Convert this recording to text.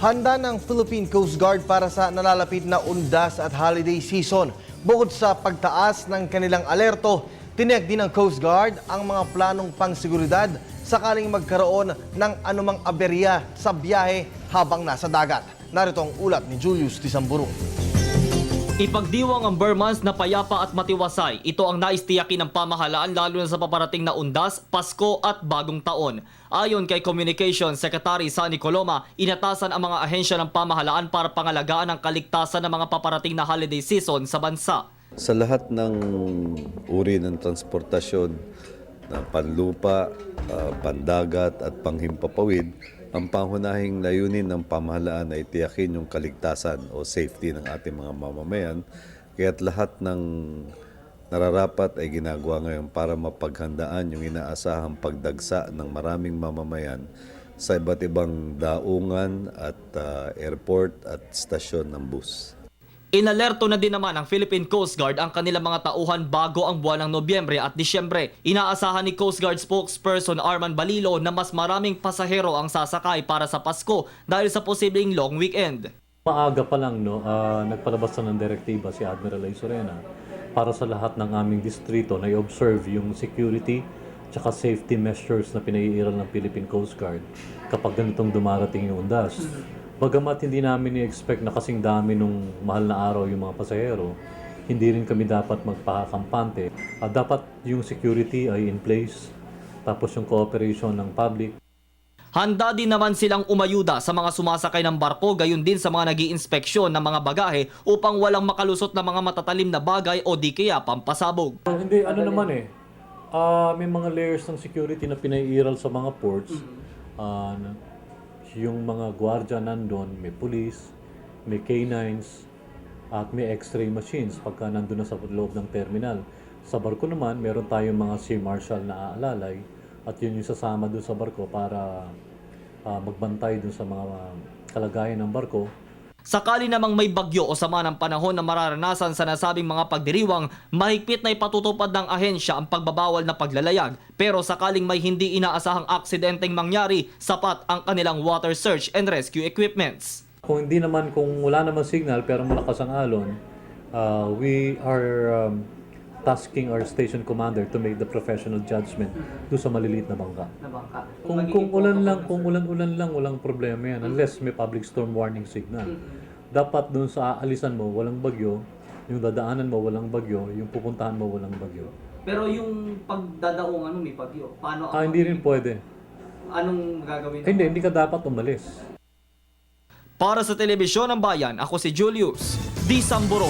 Handa ng Philippine Coast Guard para sa nalalapit na undas at holiday season. Bukod sa pagtaas ng kanilang alerto, tiniyak din ng Coast Guard ang mga planong pangseguridad sakaling magkaroon ng anumang aberya sa biyahe habang nasa dagat. Narito ang ulat ni Julius Tisamburu. Ipagdiwang ang Burmans na payapa at matiwasay. Ito ang naistiyakin ng pamahalaan lalo na sa paparating na undas, Pasko at Bagong Taon. Ayon kay Communications Secretary Sunny Coloma, inatasan ang mga ahensya ng pamahalaan para pangalagaan ang kaligtasan ng mga paparating na holiday season sa bansa. Sa lahat ng uri ng transportasyon, na panlupa, pandagat at panghimpapawid, ang pangunahing layunin ng pamahalaan ay tiyakin yung kaligtasan o safety ng ating mga mamamayan. Kaya't lahat ng nararapat ay ginagawa ngayon para mapaghandaan yung inaasahang pagdagsa ng maraming mamamayan sa iba't ibang daungan at airport at stasyon ng bus. Inalerto na din naman ang Philippine Coast Guard ang kanilang mga tauhan bago ang buwan ng Nobyembre at Disyembre. Inaasahan ni Coast Guard spokesperson Arman Balilo na mas maraming pasahero ang sasakay para sa Pasko dahil sa posibleng long weekend. Maaga pa lang nagpalabas na ng direktiba si Admiral Ay Sorena para sa lahat ng aming distrito na i-observe yung security at safety measures na pinaiiral ng Philippine Coast Guard kapag ganitong dumarating yung undas. Bagamat hindi namin i-expect na kasing dami nung mahal na araw yung mga pasahero, hindi rin kami dapat magpakakampante. Dapat yung security ay in place, tapos yung cooperation ng public. Handa din naman silang umayuda sa mga sumasakay ng barko, gayon din sa mga nag-iinspeksyon ng mga bagahe upang walang makalusot na mga matatalim na bagay o di kaya pampasabog. Hindi, may mga layers ng security na pinaiiral sa mga ports. Yung mga gwardiya nandun, may police, may canines, at may x-ray machines pagka nandun na sa loob ng terminal. Sa barko naman, meron tayong mga sea marshal na aalalay at yun yung sasama dun sa barko para magbantay dun sa mga kalagayan ng barko. Sakali namang may bagyo o sama ng panahon na mararanasan sa nasabing mga pagdiriwang, mahigpit na ipatutupad ng ahensya ang pagbabawal na paglalayag. Pero sakaling may hindi inaasahang aksidenteng mangyari, sapat ang kanilang water search and rescue equipments. Kung wala naman signal pero malakas ang alon, we are tasking our station commander to make the professional judgment do sa maliliit na bangka. Kung ulan-ulan lang, walang problema yan unless may public storm warning signal. Dapat dun sa aalisan mo, walang bagyo, yung dadaanan mo, walang bagyo, yung pupuntahan mo, walang bagyo. Pero yung pagdadaong may bagyo, paano? Hindi rin pwede. Anong gagawin? Hindi ka dapat umalis. Para sa Telebisyon ng Bayan, ako si Julius Tisamburu.